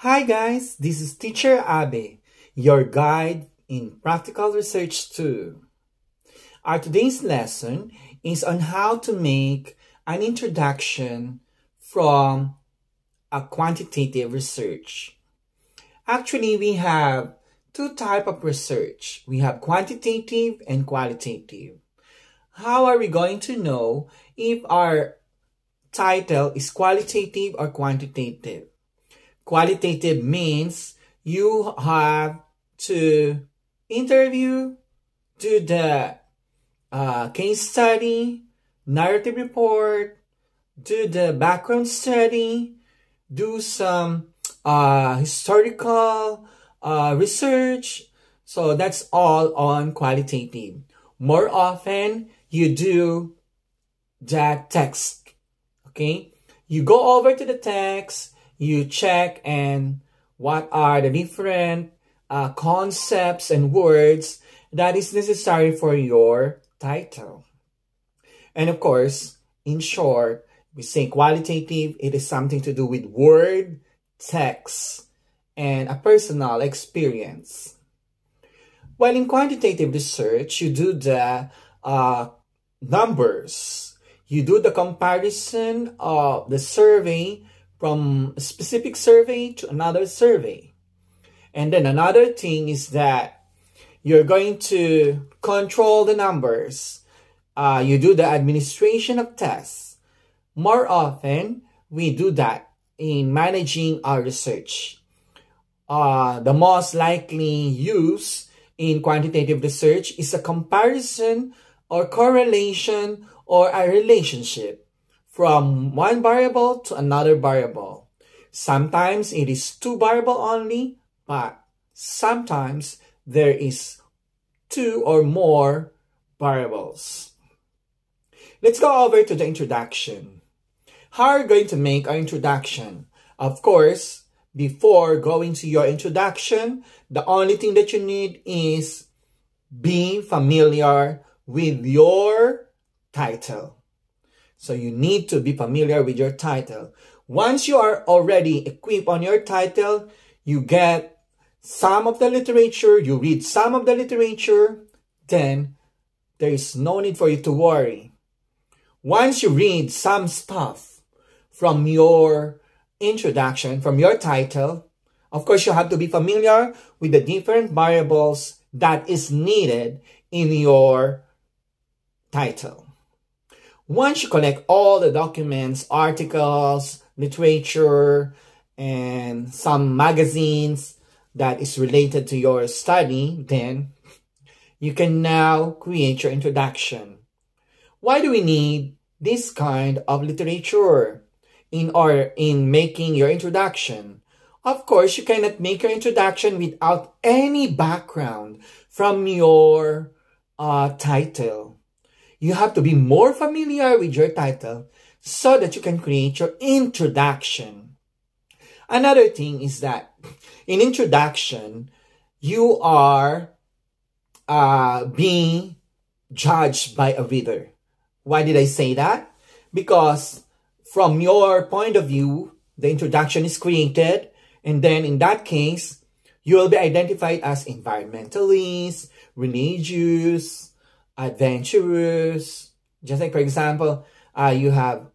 Hi guys, this is Teacher Abe, your guide in Practical Research 2. Our today's lesson is on how to make an introduction from a quantitative research. Actually, we have two types of research. We have quantitative and qualitative. How are we going to know if our title is qualitative or quantitative? Qualitative means you have to interview, do the case study, narrative report, do the background study, do some historical research. So that's all on qualitative. More often, you do the text, okay? You go over to the text, you check and what are the different concepts and words that is necessary for your title. And of course, in short, we say qualitative, it is something to do with word, text, and a personal experience. While in quantitative research, you do the numbers. You do the comparison of the survey from a specific survey to another survey. And then another thing is that you're going to control the numbers. You do the administration of tests. More often, we do that in managing our research. The most likely use in quantitative research is a comparison or correlation or a relationship from one variable to another variable. Sometimes it is two variable only, but sometimes there is two or more variables. Let's go over to the introduction. How are you going to make our introduction? Of course, before going to your introduction, the only thing that you need is be familiar with your title. So you need to be familiar with your title. Once you are already equipped on your title, you get some of the literature, you read some of the literature, then there is no need for you to worry. Once you read some stuff from your introduction, from your title, of course you have to be familiar with the different variables that is needed in your title. Once you collect all the documents, articles, literature, and some magazines that is related to your study, then you can now create your introduction. Why do we need this kind of literature in making your introduction? Of course, you cannot make your introduction without any background from your title. You have to be more familiar with your title so that you can create your introduction. Another thing is that in introduction, you are being judged by a reader. Why did I say that? Because from your point of view, the introduction is created, and then in that case, you will be identified as environmentalist, religious, adventurous. Just like, for example, you have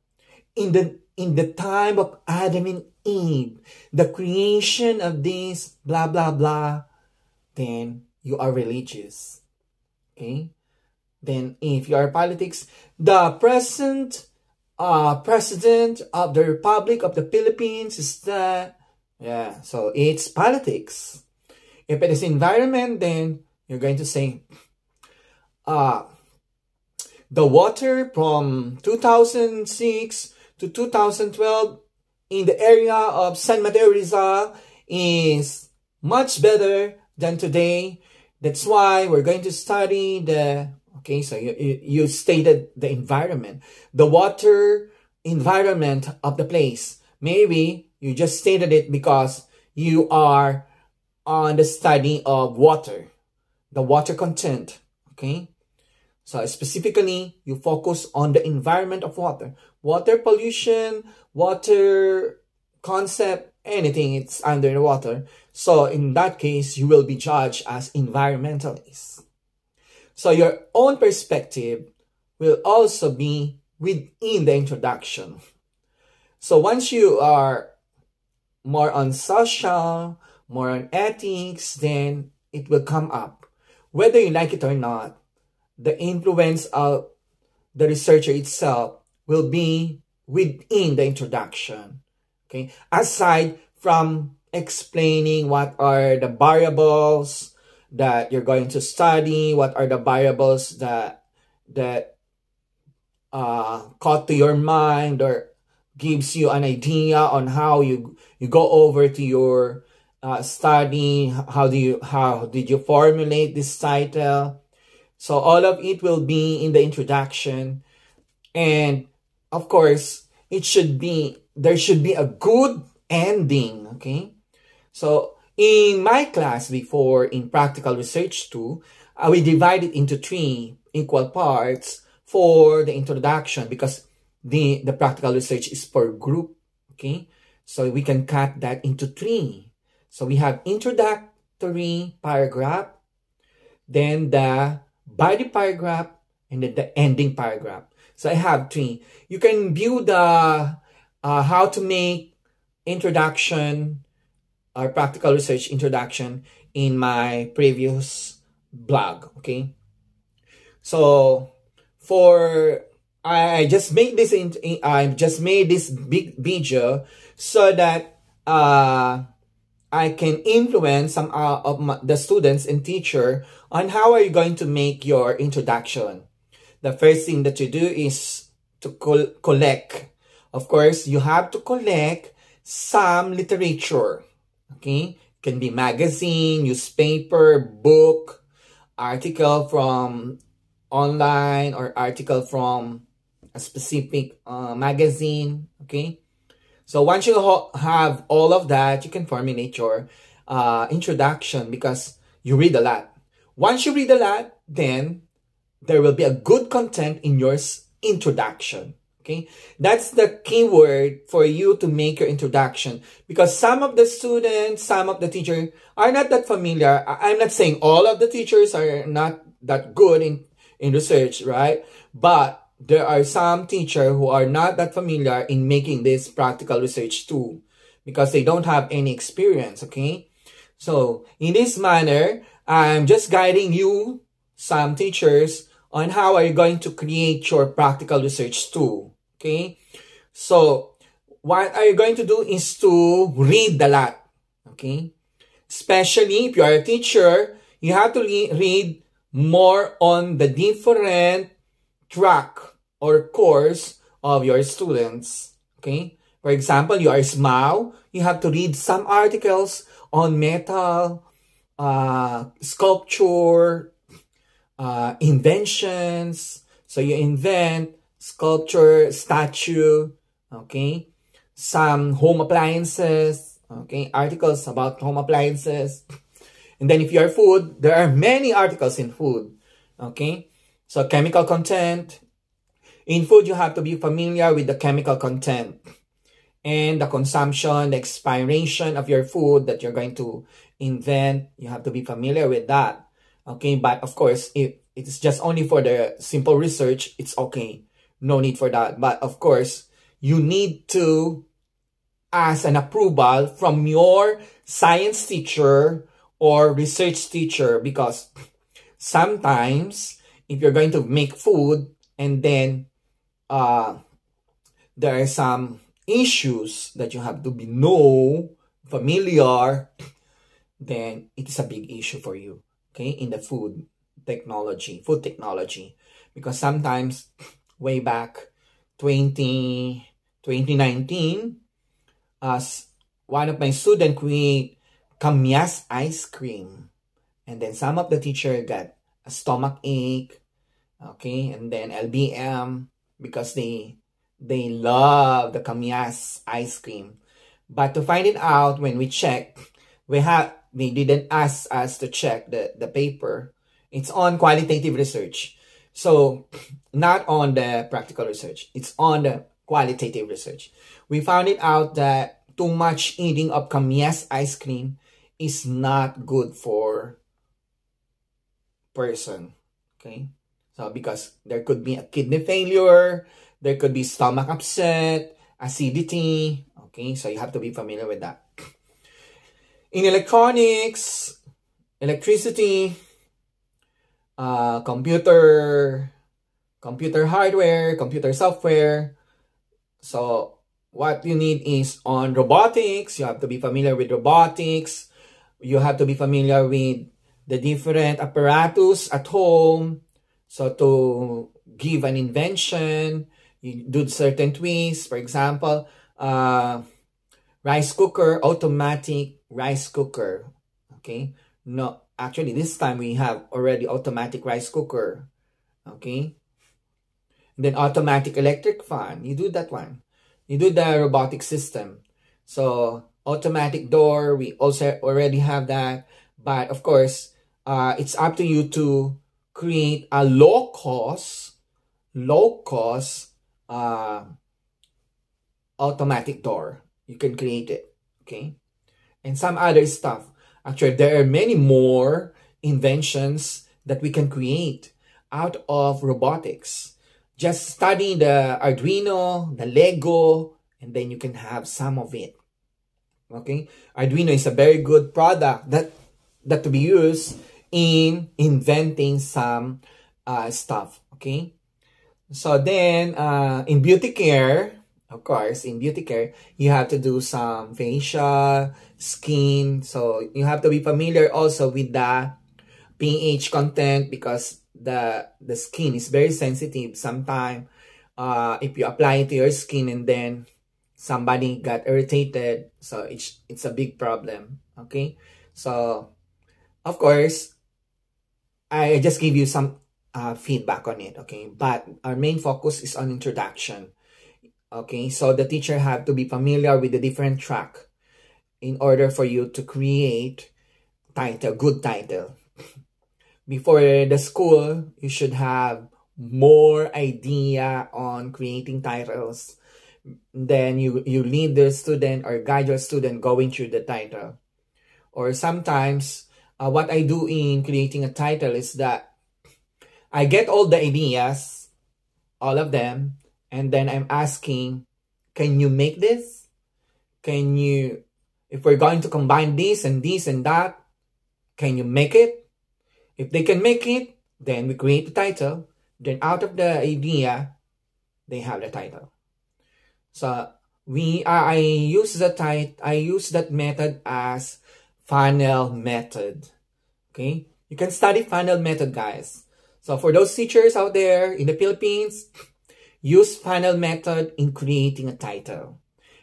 in the time of Adam and Eve, the creation of this, blah, blah, blah, then you are religious. Okay? Then if you are politics, the present president of the Republic of the Philippines is the, yeah, so it's politics. If it is environment, then you're going to say, the water from 2006 to 2012 in the area of San Mateo Rizal is much better than today. That's why we're going to study the, okay, so you stated the environment, the water environment of the place. Maybe you just stated it because you are on the study of water, the water content, okay? So specifically, you focus on the environment of water. Water pollution, water concept, anything it's under the water. So in that case, you will be judged as environmentalist. So your own perspective will also be within the introduction. So once you are more on social, more on ethics, then it will come up. Whether you like it or not, the influence of the researcher itself will be within the introduction. Okay, aside from explaining what are the variables that you're going to study, what are the variables that caught to your mind or gives you an idea on how you go over to your study, how did you formulate this title. So all of it will be in the introduction, and of course there should be a good ending. Okay, so in my class before, in practical research 2, we divide it into 3 equal parts for the introduction, because the practical research is per group. Okay, so we can cut that into 3. So we have introductory paragraph, then the body paragraph, and then the ending paragraph. So I have 3. You can view the how to make introduction or practical research introduction in my previous blog. Okay, so I just made this big video so that I can influence some of the students and teacher on how are you going to make your introduction. The first thing that you do is to collect. Of course, you have to collect some literature. Okay, it can be magazine, newspaper, book, article from online, or article from a specific magazine. Okay, so once you have all of that, you can formulate your introduction, because you read a lot. Once you read a lot, then there will be a good content in your introduction. Okay, that's the key word for you to make your introduction, because some of the students, some of the teachers are not that familiar. I'm not saying all of the teachers are not that good in research, right? But there are some teachers who are not that familiar in making this practical research too, because they don't have any experience. Okay, so in this manner, I'm just guiding you, some teachers, on how are you going to create your practical research too. Okay, so what are you going to do is to read a lot. Okay, especially if you are a teacher, you have to read more on the different track or course of your students. Okay, for example, you are SMAU, you have to read some articles on metal, sculpture, inventions. So you invent sculpture, statue, okay, some home appliances, okay, articles about home appliances. And then if you are food, there are many articles in food, okay. So chemical content. In food, you have to be familiar with the chemical content and the consumption, the expiration of your food that you're going to invent. You have to be familiar with that, okay. But of course, if it's just only for the simple research, it's okay. No need for that. But of course, you need to ask an approval from your science teacher or research teacher, because sometimes if you're going to make food and then there are some issues that you have to be familiar, then it is a big issue for you, okay, in the food technology, because sometimes way back 2019, as one of my students create Kamyas ice cream, and then some of the teacher got a stomach ache, okay, and then LBM, because they love the Kamyas ice cream. But to find it out, when we check, they didn't ask us to check the paper. It's on qualitative research. So not on the practical research, it's on the qualitative research. We found it out that too much eating of Kamias ice cream is not good for person. Okay? So because there could be a kidney failure, there could be stomach upset, acidity. Okay? So you have to be familiar with that. In electronics, electricity, computer hardware, computer software. So what you need is on robotics. You have to be familiar with robotics. You have to be familiar with the different apparatus at home. So to give an invention, you do certain twists. For example, rice cooker, automatic rice cooker. Okay. No, actually this time we have already automatic rice cooker. Okay. And then automatic electric fan. You do that one. You do the robotic system. So automatic door, we also already have that. But of course, it's up to you to create a low cost automatic door. You can create it. Okay. And some other stuff. Actually, there are many more inventions that we can create out of robotics. Just study the Arduino, the Lego, and then you can have some of it. Okay? Arduino is a very good product that to be used in inventing some stuff. Okay? So then, in beauty care, of course, in beauty care, you have to do some facial, skin. So you have to be familiar also with the pH content because the skin is very sensitive. Sometimes, if you apply it to your skin and then somebody got irritated, so it's a big problem. Okay, so of course, I just give you some feedback on it. Okay, but our main focus is on introduction. Okay, so the teacher have to be familiar with the different track in order for you to create good title. Before the school, you should have more idea on creating titles. Then you lead the student or guide your student going through the title. Or sometimes, what I do in creating a title is that I get all the ideas, all of them, and then I'm asking, can you make this? Can you, if we're going to combine this and that, can you make it? If they can make it, then we create the title. Then out of the idea, they have the title. So I use that method as funnel method. Okay, you can study funnel method, guys. So for those teachers out there in the Philippines, use funnel method in creating a title.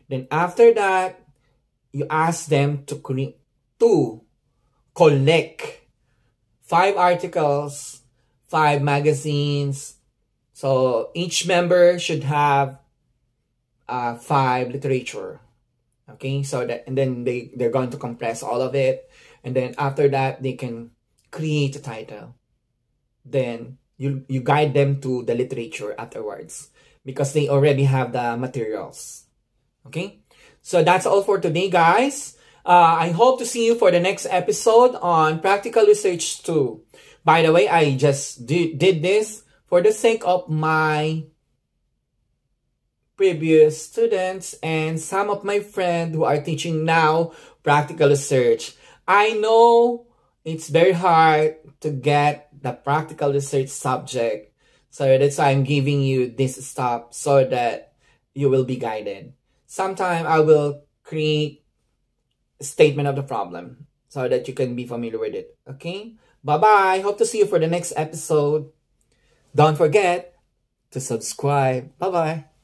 Then after that, you ask them to collect 5 articles, 5 magazines. So each member should have 5 literature. Okay, so that, and then they're going to compress all of it. And then after that, they can create a title. Then you guide them to the literature afterwards because they already have the materials. Okay, so that's all for today, guys. I hope to see you for the next episode on Practical Research 2. By the way, I just did this for the sake of my previous students and some of my friends who are teaching now Practical Research. I know it's very hard to get the Practical Research subject. So that's why I'm giving you this stuff so that you will be guided. Sometime I will create statement of the problem so that you can be familiar with it. Okay, bye-bye. Hope to see you for the next episode. Don't forget to subscribe. Bye-bye.